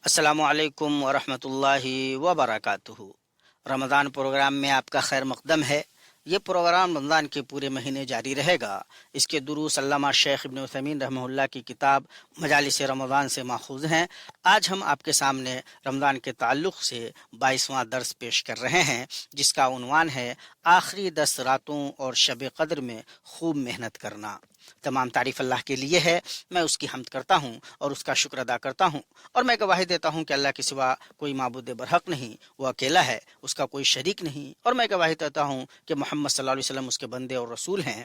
السلام علیکم ورحمۃ اللہ وبرکاتہ۔ رمضان پروگرام میں آپ کا خیر مقدم ہے۔ یہ پروگرام رمضان کے پورے مہینے جاری رہے گا۔ اس کے دروس علامہ شیخ ابن عثیمین رحمہ اللہ کی کتاب مجالس رمضان سے ماخوذ ہیں۔ آج ہم آپ کے سامنے رمضان کے تعلق سے 22واں درس پیش کر رہے ہیں، جس کا عنوان ہے آخری 10 راتوں اور شب قدر میں خوب محنت کرنا۔ تمام تعریف اللہ کے لیے ہے، میں اس کی حمد کرتا ہوں اور اس کا شکر ادا کرتا ہوں، اور میں گواہی دیتا ہوں کہ اللہ کے سوا کوئی معبود برحق نہیں، وہ اکیلا ہے، اس کا کوئی شریک نہیں، اور میں گواہی دیتا ہوں کہ محمد صلی اللہ علیہ وسلم اس کے بندے اور رسول ہیں۔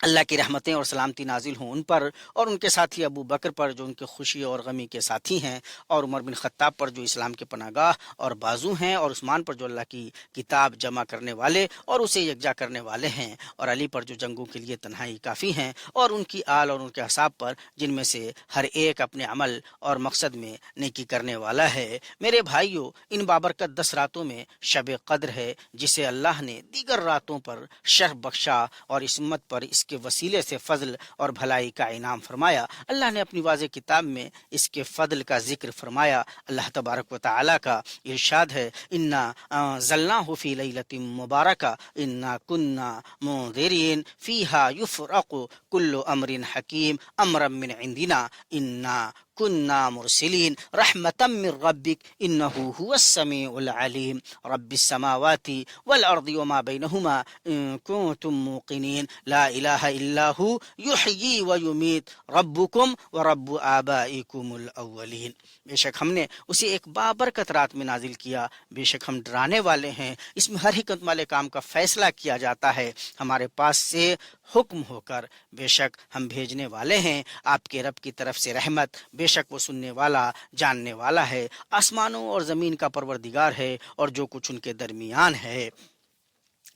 اللہ کی رحمتیں اور سلامتی نازل ہوں ان پر اور ان کے ساتھی ابو بکر پر جو ان کے خوشی اور غمی کے ساتھی ہیں، اور عمر بن خطاب پر جو اسلام کے پناہ گاہ اور بازو ہیں، اور عثمان پر جو اللہ کی کتاب جمع کرنے والے اور اسے یکجا کرنے والے ہیں، اور علی پر جو جنگوں کے لیے تنہائی کافی ہیں، اور ان کی آل اور ان کے اصحاب پر جن میں سے ہر ایک اپنے عمل اور مقصد میں نیکی کرنے والا ہے۔ میرے بھائیوں، ان بابرکت 10 راتوں میں شب قدر ہے، جسے اللہ نے دیگر راتوں پر شرف بخشا اور اس امت پر اس کے وسیلے سے فضل اور بھلائی کا انعام فرمایا۔ اللہ نے اپنی واضح کتاب میں اس کے فضل کا ذکر فرمایا۔ اللہ تبارک و تعالی کا ارشاد ہے، انا انزلناہ فی لیلۃ مبارکہ انا کنا منذرین فیہا یفرق کل امر حکیم امرا من عندنا انا کنا مرسلین رحمتا من ربک انہ هو السمیع العلیم رب السماوات والارض وما بینہما ان کنتم موقنین لا الہ الا ہو یحیی و یمیت ربکم و رب آبائکم الاولین۔ بے شک ہم نے اسے ایک بابرکت رات میں نازل کیا، بے شک ہم ڈرانے والے ہیں، اس میں ہر حکمت والے کام کا فیصلہ کیا جاتا ہے ہمارے پاس سے حکم ہو کر، بے شک ہم بھیجنے والے ہیں آپ کے رب کی طرف سے رحمت، بے شک وہ سننے والا جاننے والا ہے۔ آسمانوں اور زمین کا پروردگار ہے اور جو کچھ ان کے درمیان ہے۔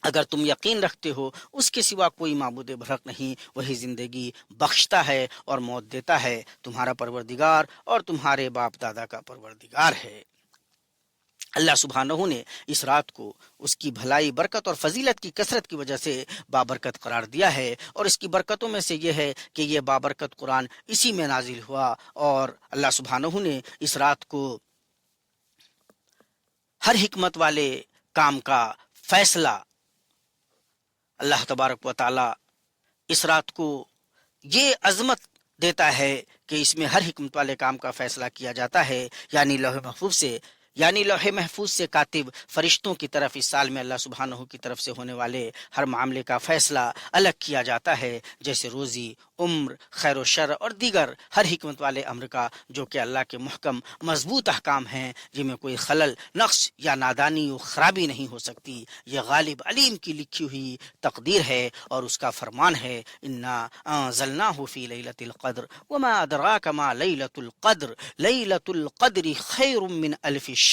اگر تم یقین رکھتے ہو اس کے سوا کوئی معبود برحق نہیں، وہی زندگی بخشتا ہے اور موت دیتا ہے، تمہارا پروردگار اور تمہارے باپ دادا کا پروردگار ہے۔ اللہ سبحانہ نے اس رات کو اس کی بھلائی، برکت اور فضیلت کی کثرت کی وجہ سے بابرکت قرار دیا ہے، اور اس کی برکتوں میں سے یہ ہے کہ یہ بابرکت قرآن اسی میں نازل ہوا، اور اللہ سبحانہ نے اس رات کو ہر حکمت والے کام کا فیصلہ، اللہ تبارک و تعالی اس رات کو یہ عظمت دیتا ہے کہ اس میں ہر حکمت والے کام کا فیصلہ کیا جاتا ہے، یعنی لوح محفوظ سے کاتب فرشتوں کی طرف اس سال میں اللہ سبحانہ کی طرف سے ہونے والے ہر معاملے کا فیصلہ الگ کیا جاتا ہے، جیسے روزی، عمر، خیر و شر اور دیگر ہر حکمت والے امر کا، جو کہ اللہ کے محکم مضبوط احکام ہیں جن میں کوئی خلل، نقص یا نادانی و خرابی نہیں ہو سکتی۔ یہ غالب علیم کی لکھی ہوئی تقدیر ہے اور اس کا فرمان ہے، انا انزلناہ فی لیلۃ القدر وما ادراک ما لیلۃ القدر لیلۃ القدر خیر من الف الشر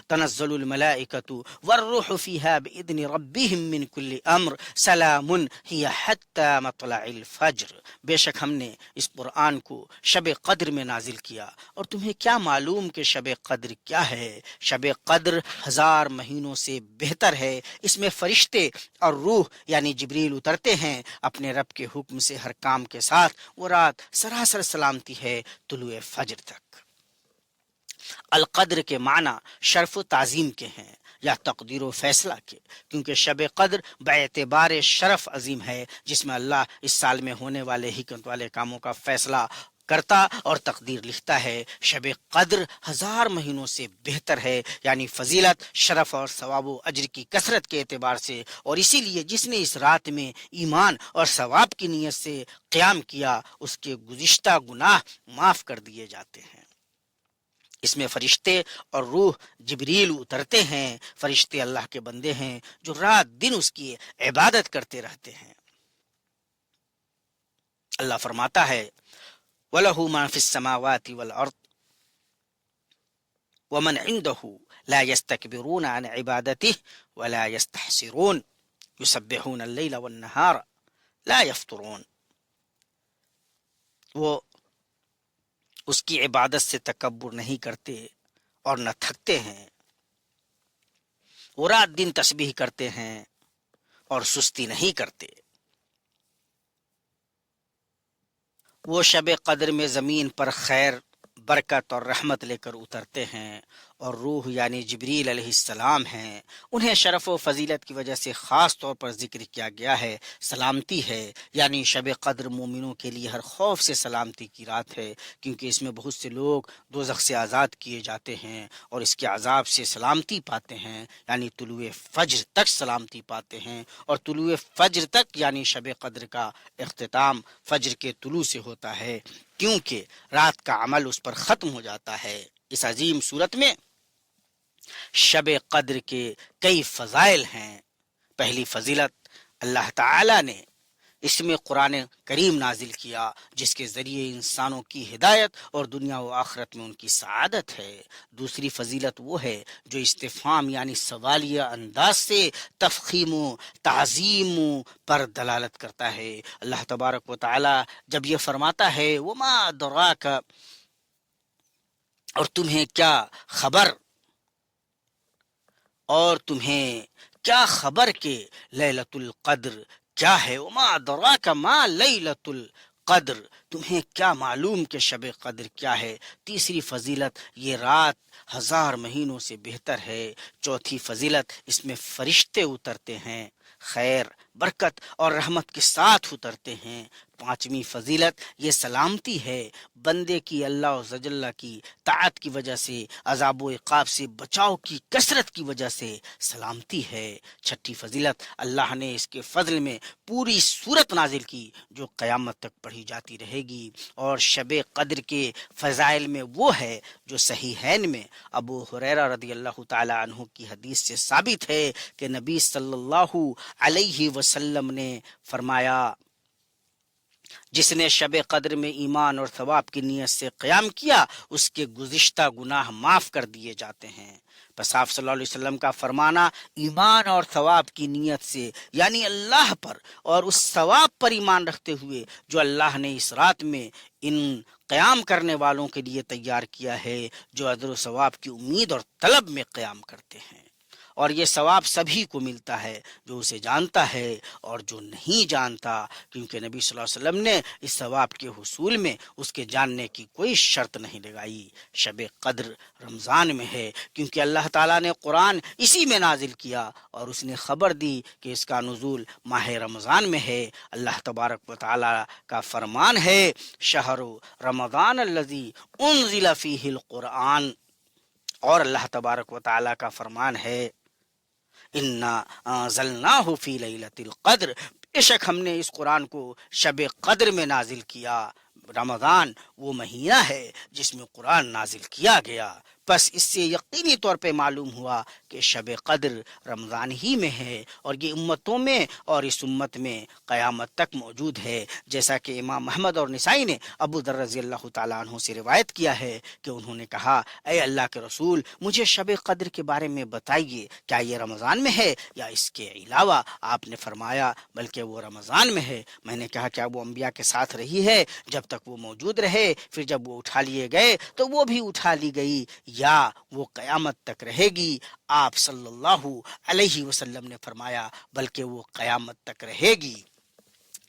تنزل الملائکۃ والروح فیہا باذن ربہم من کل امر سلام ہی حتی مطلع الفجر۔ بے شک ہم نے اس قرآن کو شب قدر میں نازل کیا، اور تمہیں کیا معلوم کہ شب قدر کیا ہے؟ شب قدر 1000 مہینوں سے بہتر ہے۔ اس میں فرشتے اور روح یعنی جبریل اترتے ہیں اپنے رب کے حکم سے ہر کام کے ساتھ۔ وہ رات سراسر سلامتی ہے طلوع فجر تک۔ القدر کے معنی شرف و تعظیم کے ہیں یا تقدیر و فیصلہ کے، کیونکہ شب قدر باعتبار شرف عظیم ہے، جس میں اللہ اس سال میں ہونے والے حکمت والے کاموں کا فیصلہ کرتا اور تقدیر لکھتا ہے۔ شب قدر 1000 مہینوں سے بہتر ہے، یعنی فضیلت، شرف اور ثواب و اجر کی کثرت کے اعتبار سے، اور اسی لیے جس نے اس رات میں ایمان اور ثواب کی نیت سے قیام کیا، اس کے گزشتہ گناہ معاف کر دیے جاتے ہیں۔ اس میں فرشتے اور روح جبریل اترتے ہیں۔ فرشتے اللہ کے بندے ہیں جو رات دن اس کی عبادت کرتے رہتے ہیں۔ اللہ فرماتا ہے، وَلَهُ مَا فِي السَّمَاوَاتِ وَالْأَرْضِ وَمَنْ عِنْدَهُ لَا يَسْتَكْبِرُونَ عَنْ عِبَادَتِهِ وَلَا يَسْتَحْسِرُونَ يُسَبِّحُونَ اللَّيْلَ وَالنَّهَارَ لَا يَفْتُرُونَ۔ وہ اس کی عبادت سے تکبر نہیں کرتے اور نہ تھکتے ہیں، وہ رات دن تسبیح کرتے ہیں اور سستی نہیں کرتے۔ وہ شب قدر میں زمین پر خیر برکت اور رحمت لے کر اترتے ہیں، اور روح یعنی جبریل علیہ السلام ہیں، انہیں شرف و فضیلت کی وجہ سے خاص طور پر ذکر کیا گیا ہے۔ سلامتی ہے، یعنی شب قدر مومنوں کے لیے ہر خوف سے سلامتی کی رات ہے، کیونکہ اس میں بہت سے لوگ دوزخ سے آزاد کیے جاتے ہیں اور اس کے عذاب سے سلامتی پاتے ہیں، یعنی طلوع فجر تک سلامتی پاتے ہیں، اور طلوع فجر تک یعنی شب قدر کا اختتام فجر کے طلوع سے ہوتا ہے، کیونکہ رات کا عمل اس پر ختم ہو جاتا ہے۔ اس عظیم صورت میں شب قدر کے کئی فضائل ہیں۔ پہلی فضیلت، اللہ تعالی نے اس میں قرآن کریم نازل کیا جس کے ذریعے انسانوں کی ہدایت اور دنیا و آخرت میں ان کی سعادت ہے۔ دوسری فضیلت وہ ہے جو استفہام یعنی سوالیہ انداز سے تفخیم و تعظیم پر دلالت کرتا ہے۔ اللہ تبارک و تعالی جب یہ فرماتا ہے وما ادراک، اور تمہیں کیا خبر، اور تمہیں کیا خبر کہ لیلۃ القدر کیا ہے، وما ادراک ما لیلۃ القدر، تمہیں کیا معلوم کہ شب قدر کیا ہے۔ تیسری فضیلت، یہ رات 1000 مہینوں سے بہتر ہے۔ چوتھی فضیلت، اس میں فرشتے اترتے ہیں، خیر، برکت اور رحمت کے ساتھ اترتے ہیں۔ پانچویں فضیلت، یہ سلامتی ہے، بندے کی اللہ عز و جل کی طاعت کی وجہ سے عذاب و عقاب سے بچاؤ کی کثرت کی وجہ سے سلامتی ہے۔ چھٹی فضیلت، اللہ نے اس کے فضل میں پوری سورت نازل کی جو قیامت تک پڑھی جاتی رہے گی، اور شب قدر کے فضائل میں وہ ہے جو صحیحین میں ابو ہریرہ رضی اللہ تعالی عنہ کی حدیث سے ثابت ہے کہ نبی صلی اللہ علیہ وسلم نے فرمایا، جس نے شب قدر میں ایمان اور ثواب کی نیت سے قیام کیا اس کے گزشتہ گناہ معاف کر دیے جاتے ہیں۔ بس آپ صلی اللہ علیہ وسلم کا فرمانا ایمان اور ثواب کی نیت سے، یعنی اللہ پر اور اس ثواب پر ایمان رکھتے ہوئے جو اللہ نے اس رات میں ان قیام کرنے والوں کے لیے تیار کیا ہے جو اجر و ثواب کی امید اور طلب میں قیام کرتے ہیں۔ اور یہ ثواب سبھی کو ملتا ہے جو اسے جانتا ہے اور جو نہیں جانتا، کیونکہ نبی صلی اللہ علیہ وسلم نے اس ثواب کے حصول میں اس کے جاننے کی کوئی شرط نہیں لگائی۔ شب قدر رمضان میں ہے کیونکہ اللہ تعالیٰ نے قرآن اسی میں نازل کیا اور اس نے خبر دی کہ اس کا نزول ماہ رمضان میں ہے۔ اللہ تبارک و تعالیٰ کا فرمان ہے شہر رمضان الذی انزل فیہ القرآن، اور اللہ تبارک و تعالیٰ کا فرمان ہے انا انزلناہ فی لیلۃ القدر، بے شک ہم نے اس قرآن کو شب قدر میں نازل کیا۔ رمضان وہ مہینہ ہے جس میں قرآن نازل کیا گیا، بس اس سے یقینی طور پہ معلوم ہوا کہ شب قدر رمضان ہی میں ہے، اور یہ امتوں میں اور اس امت میں قیامت تک موجود ہے، جیسا کہ امام محمد اور نسائی نے ابو ذر رضی اللہ تعالیٰ عنہ سے روایت کیا ہے کہ انہوں نے کہا، اے اللہ کے رسول، مجھے شب قدر کے بارے میں بتائیے، کیا یہ رمضان میں ہے یا اس کے علاوہ؟ آپ نے فرمایا بلکہ وہ رمضان میں ہے۔ میں نے کہا کیا وہ انبیاء کے ساتھ رہی ہے جب تک وہ موجود رہے، پھر جب وہ اٹھا لیے گئے تو وہ بھی اٹھا لی گئی، یا وہ قیامت تک رہے گی؟ آپ صلی اللہ علیہ وسلم نے فرمایا بلکہ وہ قیامت تک رہے گی۔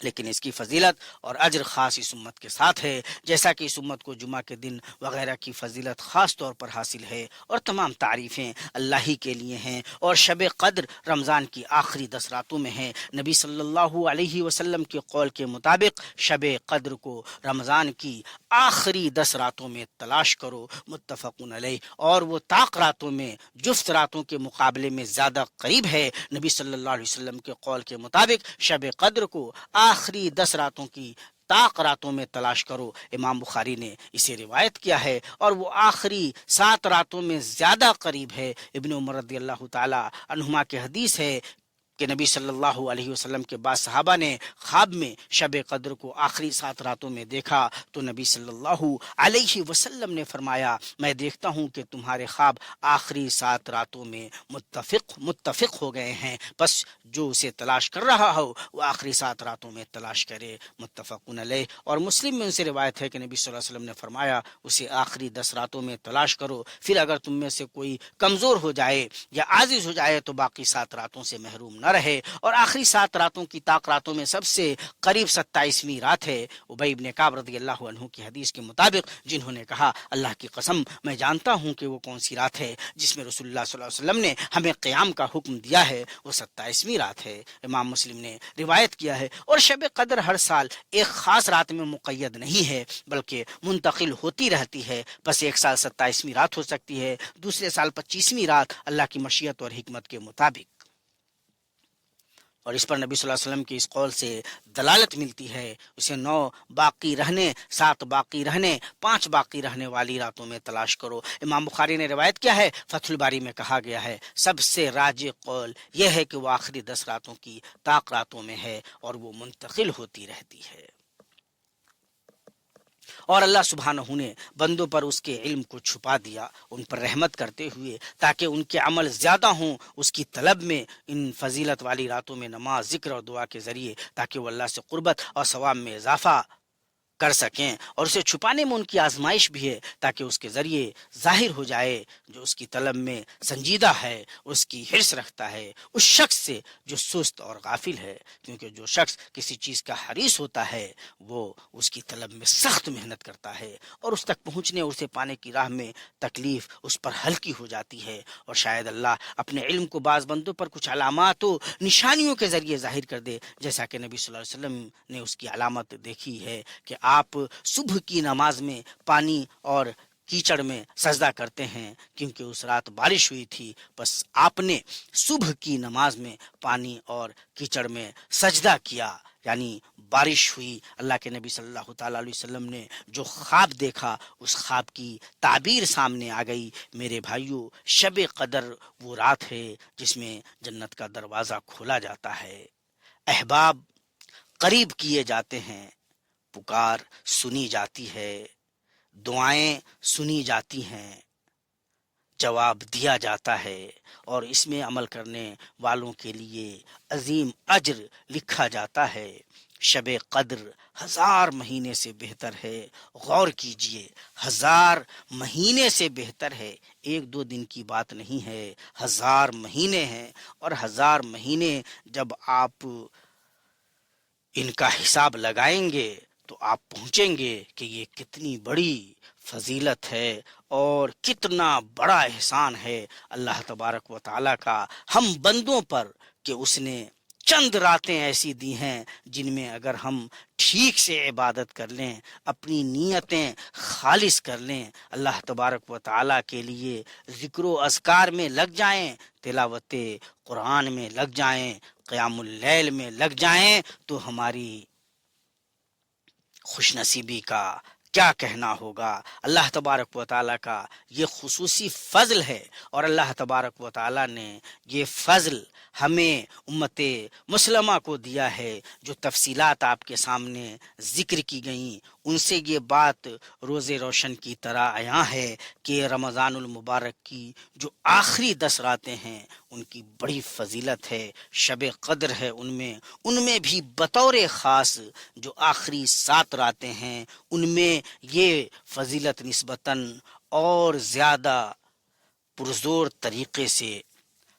لیکن اس کی فضیلت اور اجر خاص اس امت کے ساتھ ہے، جیسا کہ اس امت کو جمعہ کے دن وغیرہ کی فضیلت خاص طور پر حاصل ہے، اور تمام تعریفیں اللہ ہی کے لیے ہیں۔ اور شب قدر رمضان کی آخری 10 راتوں میں ہے۔ نبی صلی اللہ علیہ وسلم کے قول کے مطابق شب قدر کو رمضان کی آخری 10 راتوں میں تلاش کرو، متفقن علیہ، اور وہ طاق راتوں میں جفت راتوں کے مقابلے میں زیادہ قریب ہے۔ نبی صلی اللہ علیہ وسلم کے قول کے مطابق شب قدر کو آخری 10 راتوں کی طاق راتوں میں تلاش کرو۔ امام بخاری نے اسے روایت کیا ہے، اور وہ آخری 7 راتوں میں زیادہ قریب ہے۔ ابن عمر رضی اللہ تعالی عنہما کی حدیث ہے کہ نبی صلی اللہ علیہ وسلم کے بعد صحابہ نے خواب میں شب قدر کو آخری 7 راتوں میں دیکھا تو نبی صلی اللہ علیہ وسلم نے فرمایا، میں دیکھتا ہوں کہ تمہارے خواب آخری 7 راتوں میں متفق ہو گئے ہیں، بس جو اسے تلاش کر رہا ہو وہ آخری 7 راتوں میں تلاش کرے، متفقن علیہ۔ اور مسلم میں ان سے روایت ہے کہ نبی صلی اللہ علیہ وسلم نے فرمایا اسے آخری 10 راتوں میں تلاش کرو، پھر اگر تم میں سے کوئی کمزور ہو جائے یا عاجز ہو جائے تو باقی 7 راتوں سے محروم نہ رہے، اور آخری 7 راتوں کی طاق راتوں میں سب سے قریب 27ویں رات ہے۔ ابی بن کعب رضی اللہ عنہ کی حدیث کے مطابق جنہوں نے کہا اللہ کی قسم میں جانتا ہوں کہ وہ کون سی رات ہے جس میں رسول اللہ صلی اللہ علیہ وسلم نے ہمیں قیام کا حکم دیا ہے، وہ 27ویں رات ہے۔ امام مسلم نے روایت کیا ہے۔ اور شب قدر ہر سال ایک خاص رات میں مقید نہیں ہے بلکہ منتقل ہوتی رہتی ہے، بس ایک سال 27ویں رات ہو سکتی ہے، دوسرے سال 25ویں رات، اللہ کی مشیت اور حکمت کے مطابق۔ اور اس پر نبی صلی اللہ علیہ وسلم کے اس قول سے دلالت ملتی ہے، اسے 9 باقی رہنے، 7 باقی رہنے، 5 باقی رہنے والی راتوں میں تلاش کرو۔ امام بخاری نے روایت کیا ہے، فتح الباری میں کہا گیا ہے سب سے راجح قول یہ ہے کہ وہ آخری 10 راتوں کی طاق راتوں میں ہے اور وہ منتقل ہوتی رہتی ہے۔ اور اللہ سبحانہ نے بندوں پر اس کے علم کو چھپا دیا، ان پر رحمت کرتے ہوئے تاکہ ان کے عمل زیادہ ہوں اس کی طلب میں، ان فضیلت والی راتوں میں نماز، ذکر اور دعا کے ذریعے، تاکہ وہ اللہ سے قربت اور ثواب میں اضافہ کر سکیں، اور اسے چھپانے میں ان کی آزمائش بھی ہے تاکہ اس کے ذریعے ظاہر ہو جائے جو اس کی طلب میں سنجیدہ ہے، اس کی حرص رکھتا ہے اس شخص سے جو سست اور غافل ہے، کیونکہ جو شخص کسی چیز کا حریص ہوتا ہے وہ اس کی طلب میں سخت محنت کرتا ہے اور اس تک پہنچنے اور اسے پانے کی راہ میں تکلیف اس پر ہلکی ہو جاتی ہے، اور شاید اللہ اپنے علم کو بعض بندوں پر کچھ علامات و نشانیوں کے ذریعے ظاہر کر دے، جیسا کہ نبی صلی اللہ علیہ وسلم نے اس کی علامت دیکھی ہے کہ آپ صبح کی نماز میں پانی اور کیچڑ میں سجدہ کرتے ہیں، کیونکہ اس رات بارش ہوئی تھی، بس آپ نے صبح کی نماز میں پانی اور کیچڑ میں سجدہ کیا، یعنی بارش ہوئی۔ اللہ کے نبی صلی اللہ تعالیٰ علیہ وسلم نے جو خواب دیکھا اس خواب کی تعبیر سامنے آ گئی۔ میرے بھائیوں، شب قدر وہ رات ہے جس میں جنت کا دروازہ کھولا جاتا ہے، احباب قریب کیے جاتے ہیں، پکار سنی جاتی ہے، دعائیں سنی جاتی ہیں، جواب دیا جاتا ہے، اور اس میں عمل کرنے والوں کے لیے عظیم اجر لکھا جاتا ہے۔ شب قدر 1000 مہینے سے بہتر ہے، غور کیجئے، 1000 مہینے سے بہتر ہے، 1-2 دن کی بات نہیں ہے، 1000 مہینے ہیں، اور 1000 مہینے جب آپ ان کا حساب لگائیں گے تو آپ پہنچیں گے کہ یہ کتنی بڑی فضیلت ہے اور کتنا بڑا احسان ہے اللہ تبارک و تعالیٰ کا ہم بندوں پر، کہ اس نے چند راتیں ایسی دی ہیں جن میں اگر ہم ٹھیک سے عبادت کر لیں، اپنی نیتیں خالص کر لیں، اللہ تبارک و تعالیٰ کے لیے ذکر و اذکار میں لگ جائیں، تلاوت قرآن میں لگ جائیں، قیام اللیل میں لگ جائیں، تو ہماری خوش نصیبی کا کیا کہنا ہوگا۔ اللہ تبارک و تعالیٰ کا یہ خصوصی فضل ہے، اور اللہ تبارک و تعالیٰ نے یہ فضل ہمیں امت مسلمہ کو دیا ہے۔ جو تفصیلات آپ کے سامنے ذکر کی گئیں ان سے یہ بات روز روشن کی طرح عیاں ہے کہ رمضان المبارک کی جو آخری 10 راتیں ہیں ان کی بڑی فضیلت ہے، شب قدر ہے ان میں بھی بطور خاص جو آخری 7 راتیں ہیں ان میں یہ فضیلت نسبتاً اور زیادہ پرزور طریقے سے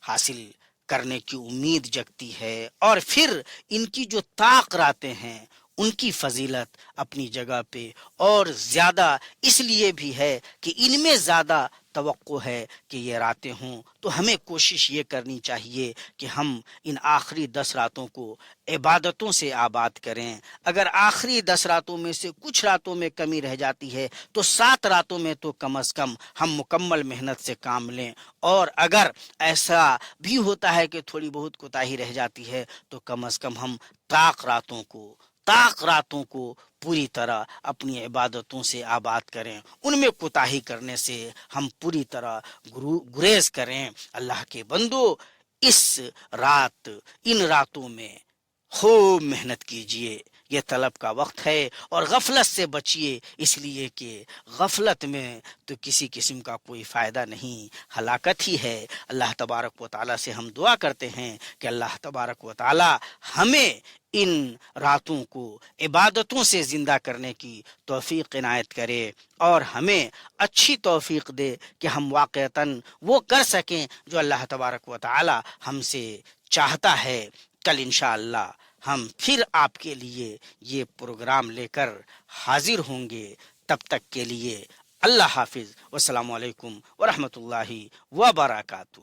حاصل کرنے کی امید جگتی ہے، اور پھر ان کی جو طاق راتیں ہیں ان کی فضیلت اپنی جگہ پہ اور زیادہ اس لیے بھی ہے کہ ان میں زیادہ توقع ہے کہ یہ راتیں ہوں، تو ہمیں کوشش یہ کرنی چاہیے کہ ہم ان آخری 10 راتوں کو عبادتوں سے آباد کریں۔ اگر آخری 10 راتوں میں سے کچھ راتوں میں کمی رہ جاتی ہے تو 7 راتوں میں تو کم از کم ہم مکمل محنت سے کام لیں، اور اگر ایسا بھی ہوتا ہے کہ تھوڑی بہت کوتاہی رہ جاتی ہے تو کم از کم ہم طاق راتوں کو پوری طرح اپنی عبادتوں سے آباد کریں، ان میں کوتاہی کرنے سے ہم پوری طرح گریز کریں۔ اللہ کے بندو، اس رات ان راتوں میں خوب محنت کیجئے، یہ طلب کا وقت ہے، اور غفلت سے بچیے، اس لیے کہ غفلت میں تو کسی قسم کا کوئی فائدہ نہیں، ہلاکت ہی ہے۔ اللہ تبارک و تعالیٰ سے ہم دعا کرتے ہیں کہ اللہ تبارک و تعالیٰ ہمیں ان راتوں کو عبادتوں سے زندہ کرنے کی توفیق عنایت کرے، اور ہمیں اچھی توفیق دے کہ ہم واقعتاً وہ کر سکیں جو اللہ تبارک و تعالی ہم سے چاہتا ہے کل انشاءاللہ ہم پھر آپ کے لیے یہ پروگرام لے کر حاضر ہوں گے. تب تک کے لیے اللہ حافظ. والسلام علیکم ورحمۃ اللہ وبرکاتہ.